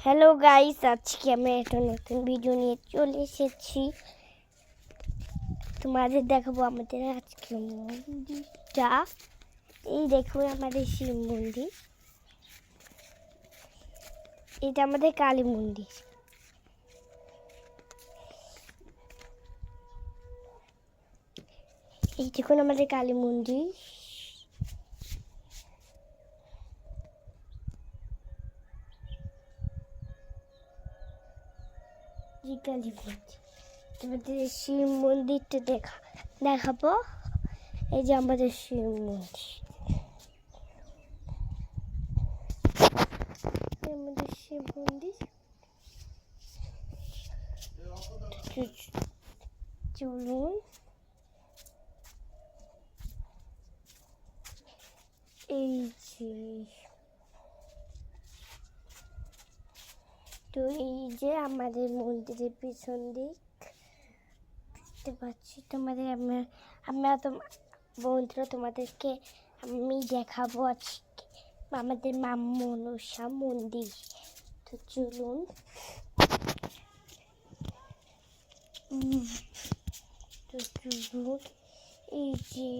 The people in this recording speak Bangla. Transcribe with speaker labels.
Speaker 1: হ্যালো গাইস, আজকে আমি একটা নতুন ভিডিও নিয়ে চলে এসেছি। তোমাদের দেখাবো আমাদের আজকে মন্দিরটা। এই দেখো আমাদের শিব মন্দির, এটা আমাদের কালী মন্দির। এই দেখুন আমাদের কালী মন্দির। কালী মন্দির, তোমাদের শিব মন্দিরটা দেখাবো। এই যে আমাদের শিব মন্দির, আমাদের শিব মন্দির। চলুন এই যে, তো এই যে আমাদের মন্দিরের পিছন দিক দেখতে পাচ্ছি। তোমাদের আমরা বন্ধুরা তোমাদেরকে আমি দেখাবো আজকে আমাদের মা মনসা মন্দির। তো চলুন এই যে